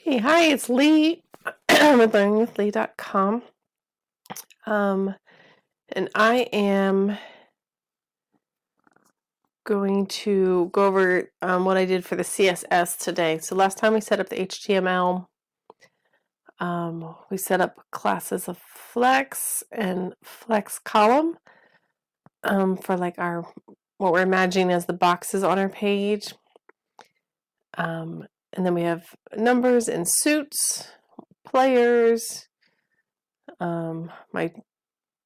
Hi, it's Lee with learningwithlee.com. And I am going to go over what I did for the CSS today. So last time we set up the HTML, we set up classes of flex and flex column for like what we're imagining as the boxes on our page. And then we have numbers and suits, players, my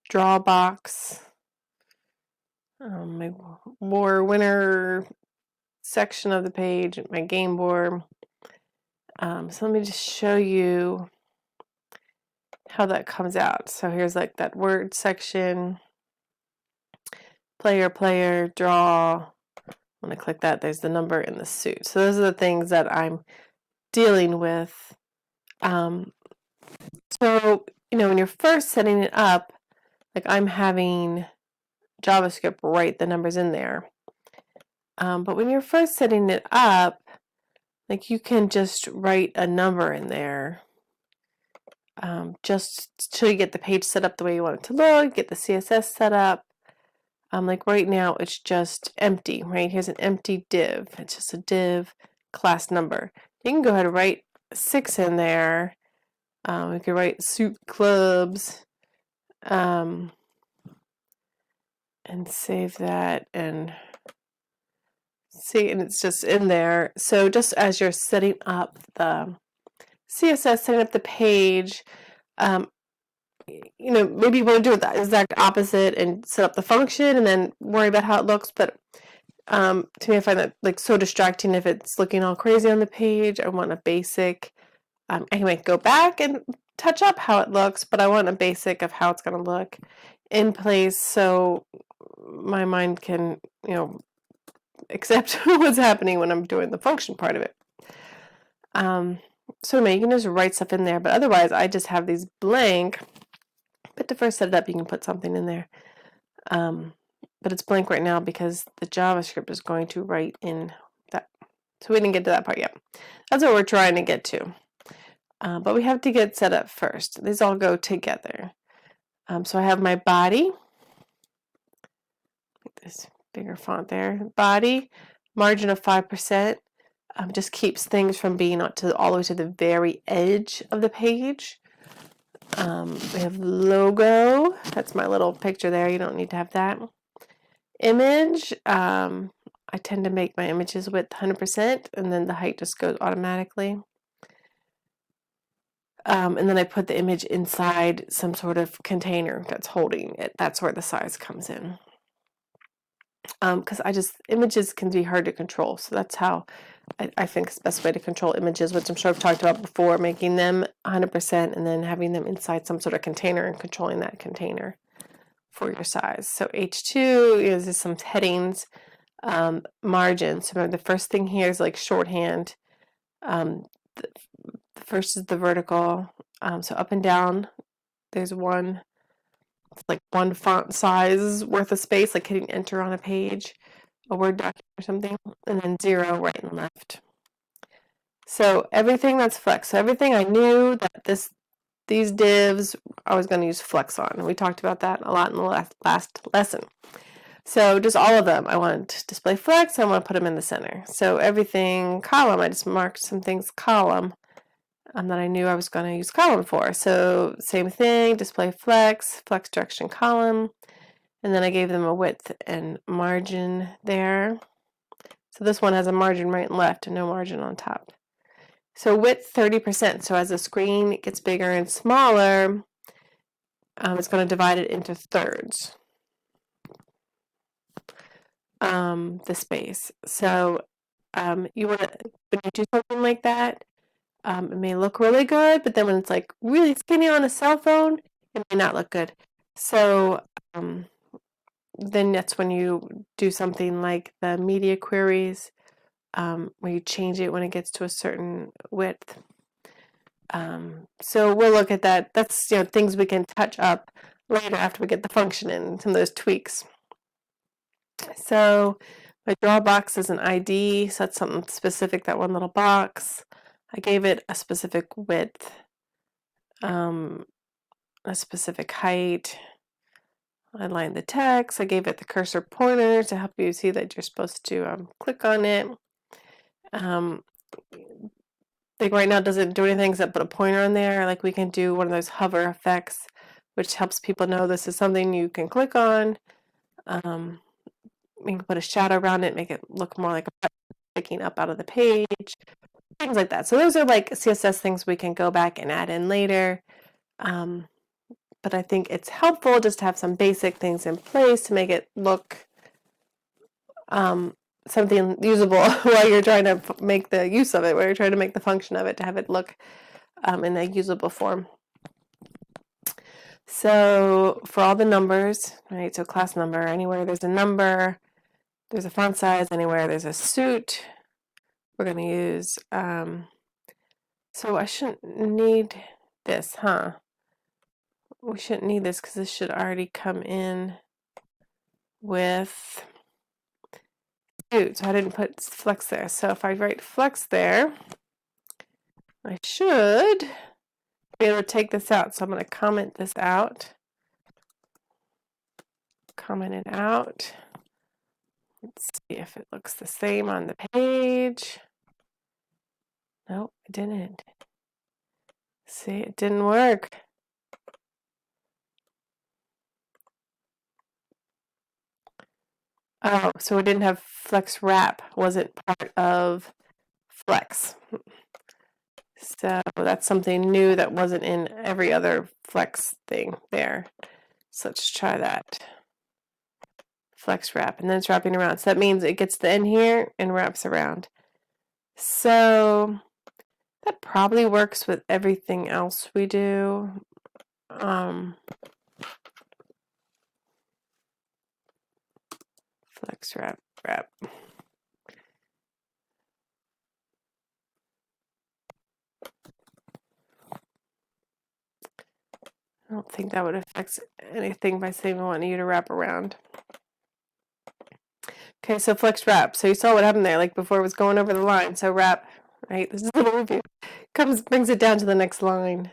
draw box, my war winner section of the page, my game board. So let me just show you how that comes out. So here's like that word section, player, draw. When I click that, there's the number and the suit. So those are the things that I'm dealing with. So, when you're first setting it up, like I'm having JavaScript write the numbers in there. But when you're first setting it up, like you can just write a number in there just till you get the page set up the way you want it to look, get the CSS set up. Like right now it's just empty, right? Here's an empty div. It's just a div class number. You can go ahead and write 6 in there. You can write suit clubs and save that and see, and it's just in there. So just as you're setting up the CSS, setting up the page, maybe you want to do the exact opposite and set up the function and then worry about how it looks. But to me, I find that like so distracting if it's looking all crazy on the page. I want a basic. Anyway, go back and touch up how it looks, but I want a basic of how it's going to look in place so my mind can, accept what's happening when I'm doing the function part of it. So anyway, you can just write stuff in there, but otherwise I just have these blank. But to first set it up, you can put something in there. But it's blank right now because the JavaScript is going to write in that. So we didn't get to that part yet. That's what we're trying to get to. But we have to get set up first. These all go together. So I have my body. This bigger font there. Body, margin of 5%. Just keeps things from being all the way to the very edge of the page. We have logo. That's my little picture there. You don't need to have that. Image. I tend to make my images width 100%, and then the height just goes automatically. And then I put the image inside some sort of container that's holding it. That's where the size comes in. Because images can be hard to control. So that's how I think it's the best way to control images, which I'm sure I've talked about before, making them 100% and then having them inside some sort of container and controlling that container for your size. So H2 is some headings, margins. So remember the first thing here is like shorthand. The first is the vertical. So up and down, there's one. It's like one font size worth of space, like hitting enter on a page, a Word document or something, and then 0 right and left. So everything that's flex. So everything I knew that these divs I was going to use flex on. And we talked about that a lot in the last lesson. So just all of them. I want to display flex. I want to put them in the center. So everything column, I just marked some things column that I knew I was going to use column for. So same thing, display flex direction column, and then I gave them a width and margin there. So this one has a margin right and left and no margin on top. So width 30%. So as the screen gets bigger and smaller, it's going to divide it into thirds. The space. So you want to, when you do something like that, it may look really good, but then when it's like really skinny on a cell phone, it may not look good. So then that's when you do something like the media queries, where you change it when it gets to a certain width. So we'll look at that. That's things we can touch up later after we get the function in, some of those tweaks. So my draw box is an ID, so that's something specific, that one little box. I gave it a specific width, a specific height. I aligned the text. I gave it the cursor pointer to help you see that you're supposed to click on it. Like right now it doesn't do anything except put a pointer on there. Like we can do one of those hover effects, which helps people know this is something you can click on. We can put a shadow around it, make it look more like a sticking up out of the page, things like that. So those are like CSS things we can go back and add in later. But I think it's helpful just to have some basic things in place to make it look something usable while you're trying to make the use of it, while you're trying to make the function of it, to have it look in a usable form. So for all the numbers, right, so class number, anywhere there's a number, there's a font size, anywhere there's a suit, we're going to use, so I shouldn't need this, huh? We shouldn't need this because this should already come in with suit, so I didn't put flex there. So if I write flex there, I should be able to take this out. So I'm going to comment this out. Comment it out. Let's see if it looks the same on the page. Nope, it didn't. See, it didn't work. Oh, so it didn't have flex wrap, wasn't part of flex. So that's something new that wasn't in every other flex thing there. So let's try that. Flex wrap, and then it's wrapping around. So that means it gets the end here and wraps around. So that probably works with everything else we do. Flex wrap. I don't think that would affect anything by saying we want you to wrap around. Okay, so flex wrap. So you saw what happened there, like before it was going over the line. So wrap, right? This is a little review. Brings it down to the next line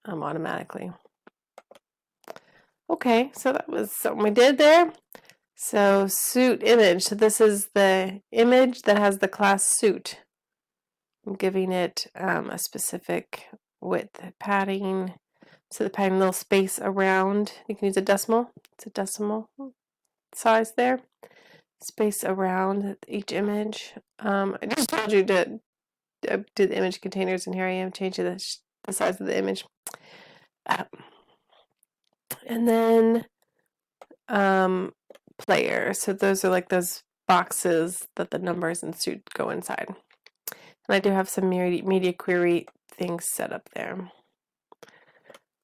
automatically. Okay, so that was something we did there. So suit image. So this is the image that has the class suit. I'm giving it a specific width padding. So the padding, little space around. You can use a decimal. It's a decimal size there. Space around each image. I just told you to do the image containers, and here I am changing the size of the image. And then player. So those are like those boxes that the numbers and suit go inside. And I do have some media query things set up there.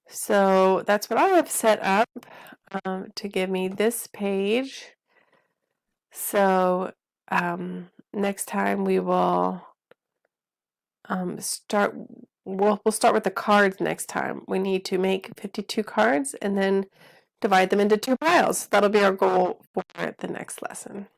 So that's what I have set up to give me this page. So next time we will we'll start with the cards next time. We need to make 52 cards and then divide them into 2 piles. That'll be our goal for the next lesson.